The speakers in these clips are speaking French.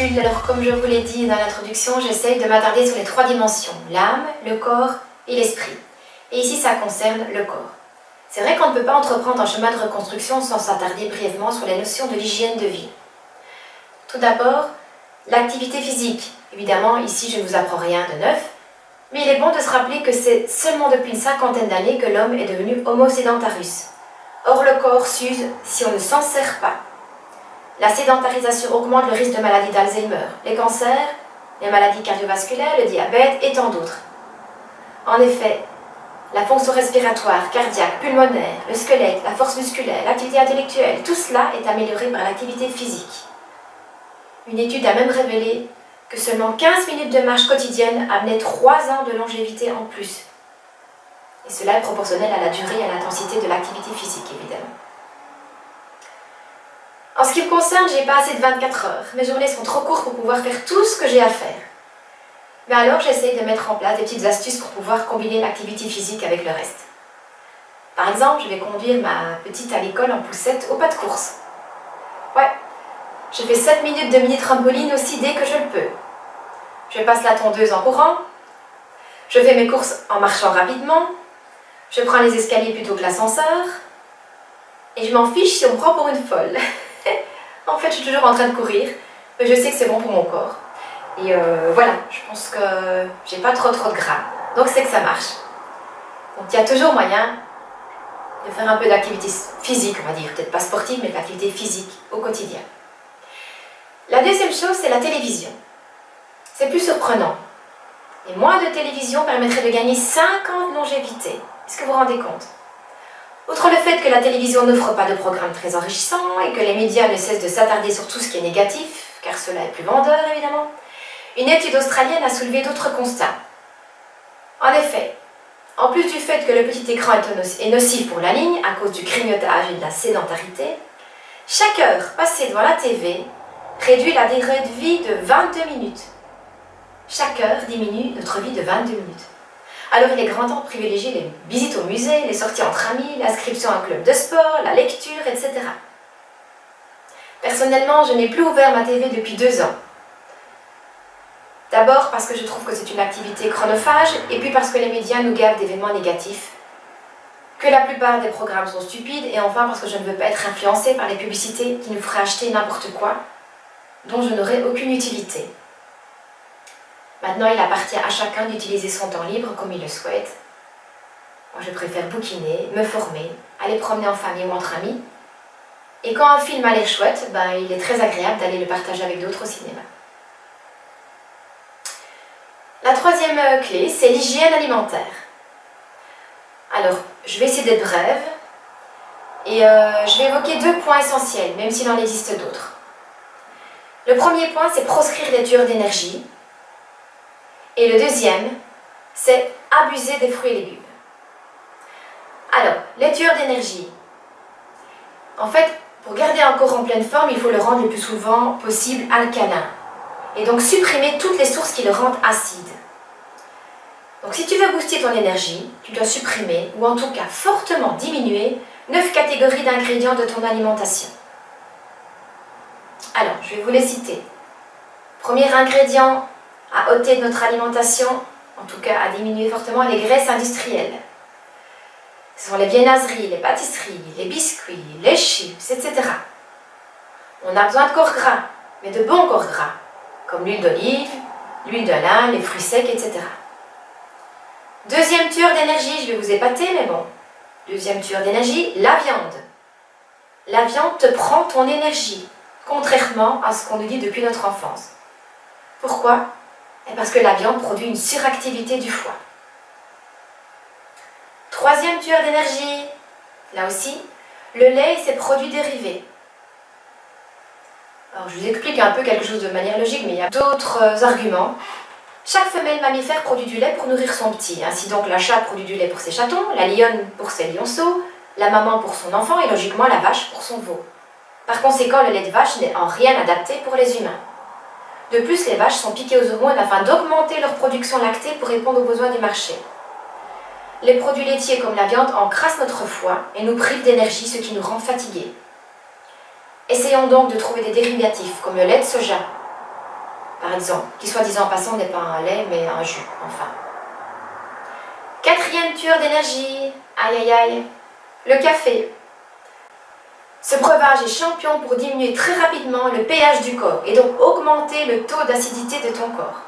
capsule. Alors comme je vous l'ai dit dans l'introduction, j'essaye de m'attarder sur les trois dimensions, l'âme, le corps et l'esprit. Et ici ça concerne le corps. C'est vrai qu'on ne peut pas entreprendre un chemin de reconstruction sans s'attarder brièvement sur les notions de l'hygiène de vie. Tout d'abord, l'activité physique. Évidemment, ici je ne vous apprends rien de neuf, mais il est bon de se rappeler que c'est seulement depuis une cinquantaine d'années que l'homme est devenu Homo sédentarus. Or le corps s'use si on ne s'en sert pas. La sédentarisation augmente le risque de maladies d'Alzheimer, les cancers, les maladies cardiovasculaires, le diabète et tant d'autres. En effet, la fonction respiratoire, cardiaque, pulmonaire, le squelette, la force musculaire, l'activité intellectuelle, tout cela est amélioré par l'activité physique. Une étude a même révélé que seulement 15 minutes de marche quotidienne amenaient 3 ans de longévité en plus. Et cela est proportionnel à la durée et à l'intensité de l'activité physique, évidemment. En ce qui me concerne, je n'ai pas assez de 24 heures. Mes journées sont trop courtes pour pouvoir faire tout ce que j'ai à faire. Mais alors, j'essaye de mettre en place des petites astuces pour pouvoir combiner l'activité physique avec le reste. Par exemple, je vais conduire ma petite à l'école en poussette au pas de course. Ouais, je fais 7 minutes de mini-trampoline aussi dès que je le peux. Je passe la tondeuse en courant. Je fais mes courses en marchant rapidement. Je prends les escaliers plutôt que l'ascenseur. Et je m'en fiche si on me prend pour une folle. En fait, je suis toujours en train de courir, mais je sais que c'est bon pour mon corps. Et voilà, je pense que j'ai pas trop de gras, donc c'est que ça marche. Donc il y a toujours moyen de faire un peu d'activité physique, on va dire, peut-être pas sportive, mais de l'activité physique au quotidien. La deuxième chose, c'est la télévision. C'est plus surprenant. Et moins de télévision permettrait de gagner 5 ans de longévité. Est-ce que vous vous rendez compte ? Outre le fait que la télévision n'offre pas de programmes très enrichissants et que les médias ne cessent de s'attarder sur tout ce qui est négatif, car cela est plus vendeur évidemment, une étude australienne a soulevé d'autres constats. En effet, en plus du fait que le petit écran est nocif pour la ligne à cause du grignotage et de la sédentarité, chaque heure passée devant la TV réduit la durée de vie de 22 minutes. Chaque heure diminue notre vie de 22 minutes. Alors il est grand temps de privilégier les visites au musée, les sorties entre amis, l'inscription à un club de sport, la lecture, etc. Personnellement, je n'ai plus ouvert ma TV depuis 2 ans. D'abord parce que je trouve que c'est une activité chronophage, et puis parce que les médias nous gavent d'événements négatifs, que la plupart des programmes sont stupides, et enfin parce que je ne veux pas être influencée par les publicités qui nous feraient acheter n'importe quoi, dont je n'aurais aucune utilité. Maintenant, il appartient à chacun d'utiliser son temps libre comme il le souhaite. Moi, je préfère bouquiner, me former, aller promener en famille ou entre amis. Et quand un film a l'air chouette, il est très agréable d'aller le partager avec d'autres au cinéma. La troisième clé, c'est l'hygiène alimentaire. Alors, je vais essayer d'être brève et je vais évoquer 2 points essentiels, même s'il en existe d'autres. Le premier point, c'est proscrire les tueurs d'énergie. Et le deuxième, c'est abuser des fruits et légumes. Alors, les tueurs d'énergie. En fait, pour garder un corps en pleine forme, il faut le rendre le plus souvent possible alcalin. Et donc supprimer toutes les sources qui le rendent acide. Donc si tu veux booster ton énergie, tu dois supprimer, ou en tout cas fortement diminuer, 9 catégories d'ingrédients de ton alimentation. Alors, je vais vous les citer. Premier ingrédient à ôter de notre alimentation, en tout cas à diminuer fortement, les graisses industrielles. Ce sont les viennoiseries, les pâtisseries, les biscuits, les chips, etc. On a besoin de corps gras, mais de bons corps gras, comme l'huile d'olive, l'huile de lin, les fruits secs, etc. Deuxième tueur d'énergie, je vais vous épater, mais bon. Deuxième tueur d'énergie, la viande. La viande te prend ton énergie, contrairement à ce qu'on nous dit depuis notre enfance. Pourquoi ? Parce que la viande produit une suractivité du foie. Troisième tueur d'énergie, là aussi, le lait et ses produits dérivés. Alors je vous explique un peu quelque chose de manière logique, mais il y a d'autres arguments. Chaque femelle mammifère produit du lait pour nourrir son petit. Ainsi donc la chatte produit du lait pour ses chatons, la lionne pour ses lionceaux, la maman pour son enfant et logiquement la vache pour son veau. Par conséquent, le lait de vache n'est en rien adapté pour les humains. De plus, les vaches sont piquées aux hormones afin d'augmenter leur production lactée pour répondre aux besoins du marché. Les produits laitiers comme la viande encrassent notre foie et nous privent d'énergie, ce qui nous rend fatigués. Essayons donc de trouver des dérivatifs comme le lait de soja. par exemple, qui soi-disant passant n'est pas un lait, mais un jus, enfin. Quatrième tueur d'énergie, aïe aïe aïe, le café. Ce breuvage est champion pour diminuer très rapidement le pH du corps et donc augmenter le taux d'acidité de ton corps.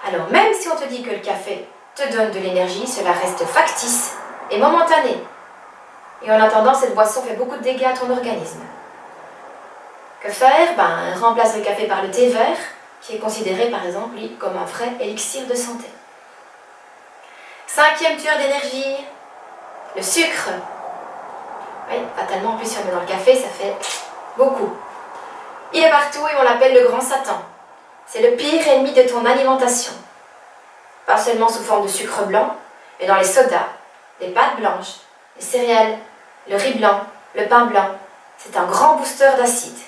Alors même si on te dit que le café te donne de l'énergie, cela reste factice et momentané. Et en attendant, cette boisson fait beaucoup de dégâts à ton organisme. Que faire? Remplace le café par le thé vert, qui est considéré par exemple lui, comme un vrai élixir de santé. Cinquième tueur d'énergie, le sucre. Oui, fatalement, en plus si on met dans le café, ça fait beaucoup. Il est partout et on l'appelle le grand Satan. C'est le pire ennemi de ton alimentation. Pas seulement sous forme de sucre blanc, mais dans les sodas, les pâtes blanches, les céréales, le riz blanc, le pain blanc. C'est un grand booster d'acide.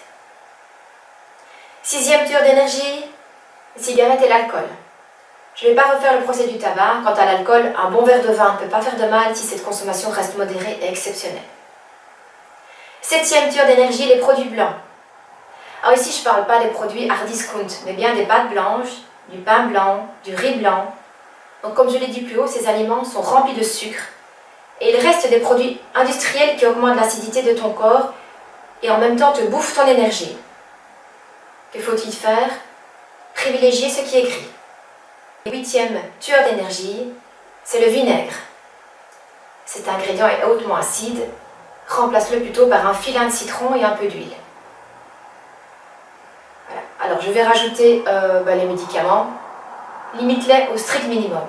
Sixième tueur d'énergie, les cigarettes et l'alcool. Je ne vais pas refaire le procès du tabac. Quant à l'alcool, un bon verre de vin ne peut pas faire de mal si cette consommation reste modérée et exceptionnelle. Septième tueur d'énergie, les produits blancs. Alors ici, je ne parle pas des produits hard discount, mais bien des pâtes blanches, du pain blanc, du riz blanc. Donc comme je l'ai dit plus haut, ces aliments sont remplis de sucre. Et il reste des produits industriels qui augmentent l'acidité de ton corps et en même temps te bouffent ton énergie. Que faut-il faire? Privilégier ce qui est gris. Huitième tueur d'énergie, c'est le vinaigre. Cet ingrédient est hautement acide. Remplace-le plutôt par un filet de citron et un peu d'huile. Voilà. Alors je vais rajouter les médicaments. Limite-les au strict minimum.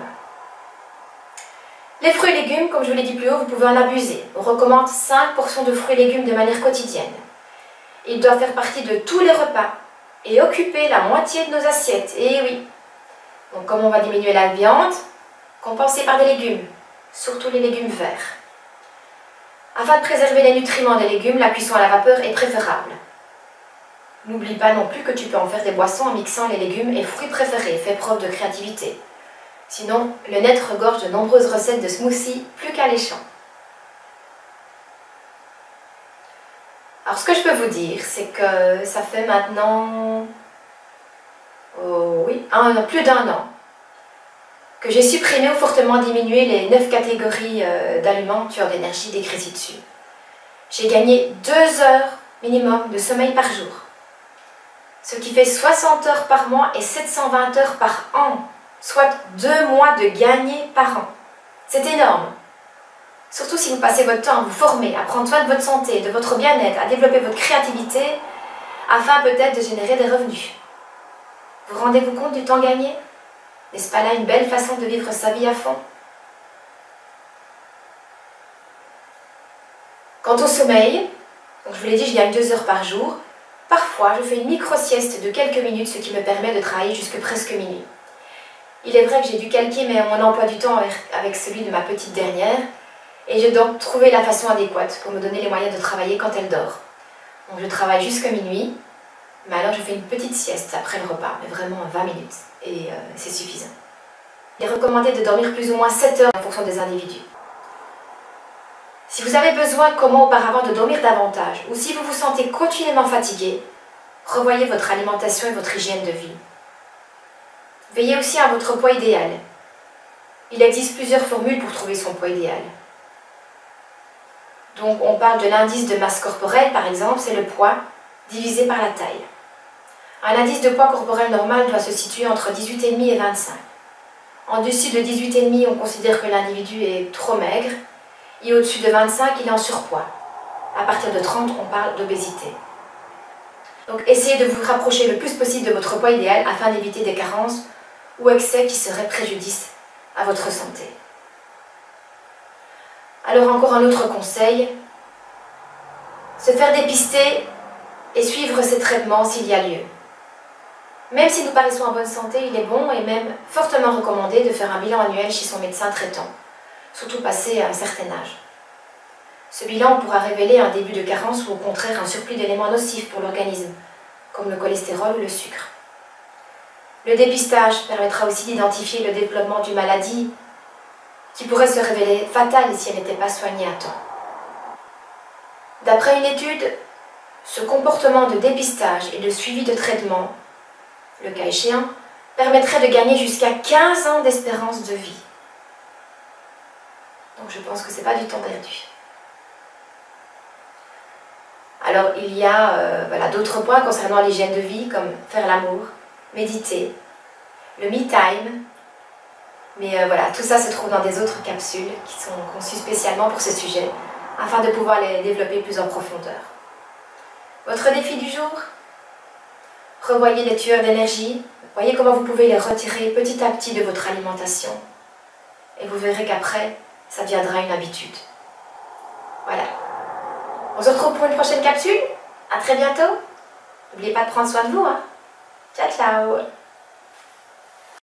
Les fruits et légumes, comme je vous l'ai dit plus haut, vous pouvez en abuser. On recommande 5 portions de fruits et légumes de manière quotidienne. Ils doivent faire partie de tous les repas et occuper la moitié de nos assiettes. Et oui. Donc comme on va diminuer la viande, compensez par des légumes, surtout les légumes verts. Afin de préserver les nutriments des légumes, la cuisson à la vapeur est préférable. N'oublie pas non plus que tu peux en faire des boissons en mixant les légumes et fruits préférés. Fais preuve de créativité. Sinon, le net regorge de nombreuses recettes de smoothies plus qu'alléchants. Alors ce que je peux vous dire, c'est que ça fait maintenant plus d'1 an que j'ai supprimé ou fortement diminué les 9 catégories d'aliments tueurs d'énergie décrites ci-dessus. J'ai gagné 2 heures minimum de sommeil par jour, ce qui fait 60 heures par mois et 720 heures par an, soit 2 mois de gagné par an. C'est énorme. Surtout si vous passez votre temps à vous former, à prendre soin de votre santé, de votre bien-être, à développer votre créativité, afin peut-être de générer des revenus. Vous rendez-vous compte du temps gagné? N'est-ce pas là une belle façon de vivre sa vie à fond? Quant au sommeil, donc je vous l'ai dit, je gagne 2 heures par jour. Parfois, je fais une micro-sieste de quelques minutes, ce qui me permet de travailler jusque presque minuit. Il est vrai que j'ai dû calquer mon emploi du temps avec celui de ma petite dernière, et j'ai donc trouvé la façon adéquate pour me donner les moyens de travailler quand elle dort. Donc je travaille jusqu'à minuit, mais alors je fais une petite sieste après le repas, mais vraiment 20 minutes, et c'est suffisant. Il est recommandé de dormir plus ou moins 7 heures en fonction des individus. Si vous avez besoin, comme moi auparavant, de dormir davantage, ou si vous vous sentez continuellement fatigué, revoyez votre alimentation et votre hygiène de vie. Veillez aussi à votre poids idéal. Il existe plusieurs formules pour trouver son poids idéal. Donc on parle de l'indice de masse corporelle, par exemple, c'est le poids divisé par la taille. Un indice de poids corporel normal doit se situer entre 18,5 et 25. En dessus de 18,5, on considère que l'individu est trop maigre, et au-dessus de 25, il est en surpoids. À partir de 30, on parle d'obésité. Donc essayez de vous rapprocher le plus possible de votre poids idéal afin d'éviter des carences ou excès qui seraient préjudice à votre santé. Alors encore un autre conseil, se faire dépister et suivre ses traitements s'il y a lieu. Même si nous paraissons en bonne santé, il est bon et même fortement recommandé de faire un bilan annuel chez son médecin traitant, surtout passé à un certain âge. Ce bilan pourra révéler un début de carence ou au contraire un surplus d'éléments nocifs pour l'organisme, comme le cholestérol ou le sucre. Le dépistage permettra aussi d'identifier le développement d'une maladie qui pourrait se révéler fatale si elle n'était pas soignée à temps. D'après une étude, ce comportement de dépistage et de suivi de traitement le cas échéant, permettrait de gagner jusqu'à 15 ans d'espérance de vie. Donc je pense que ce n'est pas du temps perdu. Alors il y a voilà, d'autres points concernant l'hygiène de vie, comme faire l'amour, méditer, le me-time. Mais voilà, tout ça se trouve dans des autres capsules qui sont conçues spécialement pour ce sujet, afin de pouvoir les développer plus en profondeur. Votre défi du jour? Revoyez les tueurs d'énergie, voyez comment vous pouvez les retirer petit à petit de votre alimentation. Et vous verrez qu'après, ça deviendra une habitude. Voilà. On se retrouve pour une prochaine capsule. À très bientôt. N'oubliez pas de prendre soin de vous. Hein. Ciao, ciao.